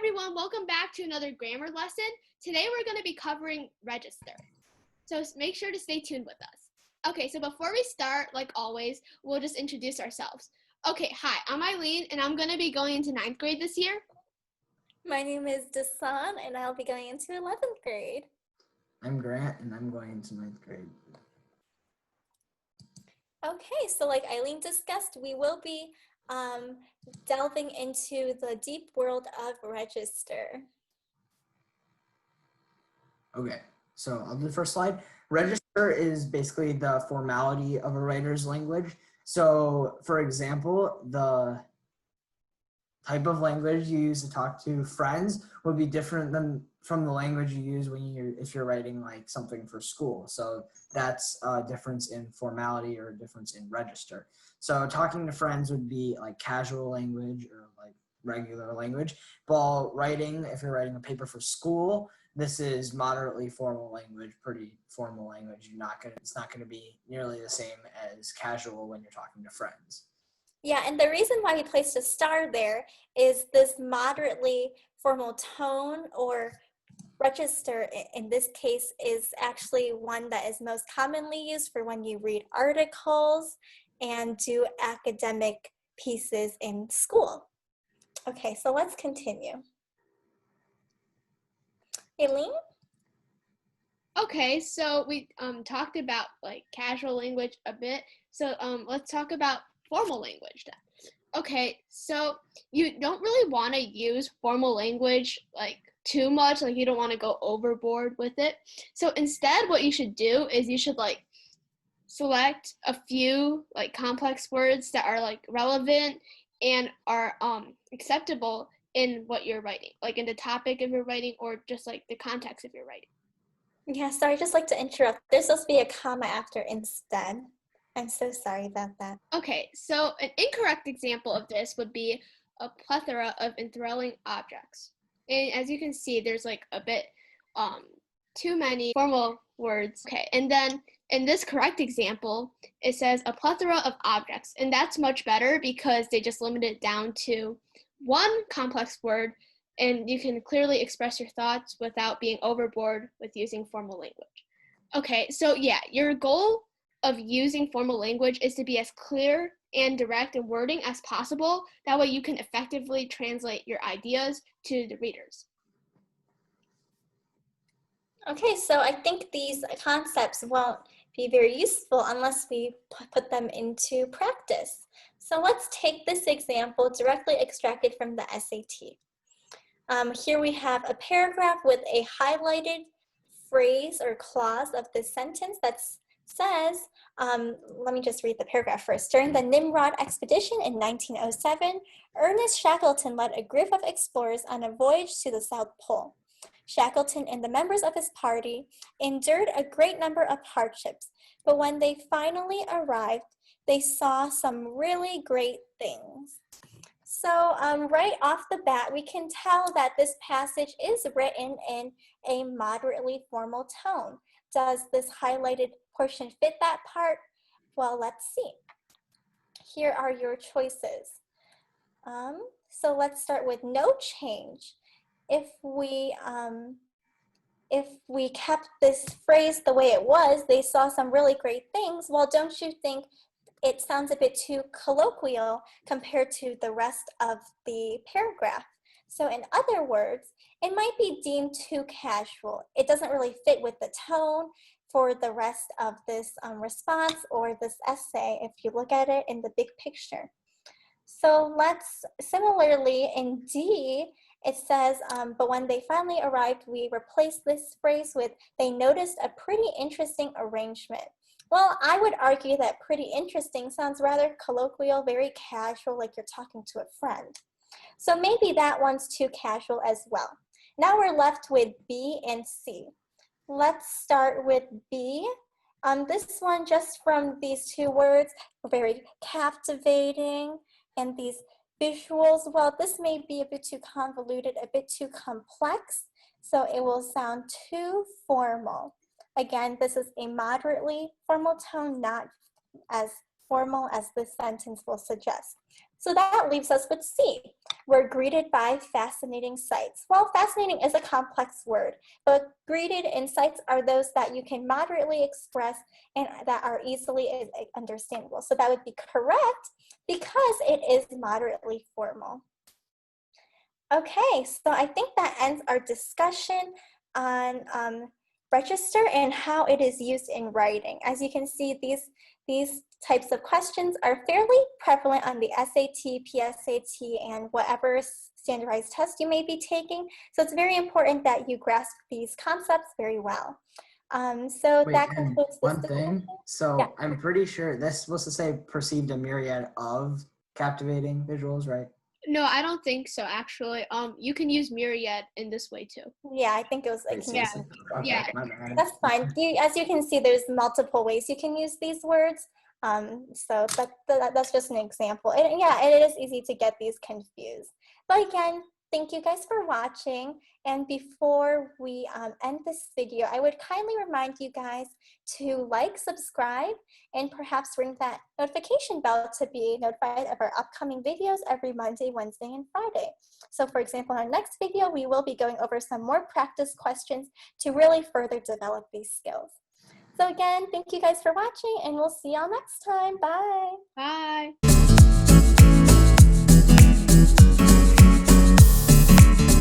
everyone, welcome back to another grammar lesson. Today we're going to be covering register. So make sure to stay tuned with us. Okay, so before we start, like always, we'll just introduce ourselves. Okay, hi, I'm Eileen and I'm going to be going into 9th grade this year. My name is Dasang and I'll be going into 11th grade. I'm Grant and I'm going into 9th grade. Okay, so like Eileen discussed, we will be delving into the deep world of register. Okay, so on the first slide, register is basically the formality of a writer's language. So for example, the type of language you use to talk to friends would be different than from the language you use if you're writing like something for school. So that's a difference in formality or a difference in register. So talking to friends would be like casual language or like regular language. While writing, if you're writing a paper for school, this is moderately formal language, pretty formal language. It's not gonna be nearly the same as casual when you're talking to friends. Yeah, and the reason why we placed a star there is this moderately formal tone or register in this case is actually one that is most commonly used for when you read articles and do academic pieces in school. Okay, so let's continue. Aileen? Okay, so we talked about like casual language a bit. So let's talk about formal language then. Okay, so you don't really want to use formal language like too much, like you don't want to go overboard with it. So instead what you should do is you should like select a few like complex words that are like relevant and are acceptable in what you're writing, like in the topic of your writing or just like the context of your writing. Yeah, sorry, I'd just like to interrupt. There's supposed to be a comma after instead. I'm so sorry about that. Okay, so an incorrect example of this would be a plethora of enthralling objects. And as you can see, there's like a bit too many formal words. Okay, and then in this correct example, it says a plethora of objects. And that's much better because they just limit it down to one complex word and you can clearly express your thoughts without being overboard with using formal language. Okay, so yeah, your goal of using formal language is to be as clear and direct in wording as possible. That way you can effectively translate your ideas to the readers. Okay, so I think these concepts won't be very useful unless we put them into practice. So let's take this example directly extracted from the SAT. Here we have a paragraph with a highlighted phrase or clause of this sentence that says, let me just read the paragraph first. During the Nimrod expedition in 1907, Ernest Shackleton led a group of explorers on a voyage to the South Pole. Shackleton and the members of his party endured a great number of hardships, but when they finally arrived, they saw some really great things. So right off the bat, we can tell that this passage is written in a moderately formal tone. Does this highlighted portion fit that part? Well, let's see. Here are your choices. So let's start with no change. If we kept this phrase the way it was, they saw some really great things. Well, don't you think it sounds a bit too colloquial compared to the rest of the paragraph? So in other words, it might be deemed too casual. It doesn't really fit with the tone for the rest of this response or this essay if you look at it in the big picture. So let's, similarly in D, it says, but when they finally arrived, we replaced this phrase with, they noticed a pretty interesting arrangement. Well, I would argue that pretty interesting sounds rather colloquial, very casual, like you're talking to a friend. So maybe that one's too casual as well. Now we're left with B and C. Let's start with B. This one, just from these two words, very captivating, and these visuals, well, this may be a bit too convoluted, a bit too complex, so it will sound too formal. Again, this is a moderately formal tone, not as formal as this sentence will suggest. So that leaves us with C. We're greeted by fascinating sights. Well, fascinating is a complex word, but greeted insights are those that you can moderately express and that are easily understandable. So that would be correct because it is moderately formal. Okay, so I think that ends our discussion on register and how it is used in writing. As you can see, these types of questions are fairly prevalent on the SAT, PSAT, and whatever standardized test you may be taking. So it's very important that you grasp these concepts very well. So Wait, that concludes this one thing. So yeah. I'm pretty sure that's supposed to say perceived a myriad of captivating visuals, right? No, I don't think so, actually. You can use myriad in this way too. Yeah, I think it was like, Yeah. Okay, Yeah. my bad. That's fine. As you can see, there's multiple ways you can use these words. So that's just an example. And yeah, it is easy to get these confused. But again, thank you guys for watching. And before we end this video, I would kindly remind you guys to like, subscribe, and perhaps ring that notification bell to be notified of our upcoming videos every Monday, Wednesday, and Friday. So for example, in our next video, we will be going over some more practice questions to really further develop these skills. So again, thank you guys for watching, and we'll see y'all next time. Bye. Bye.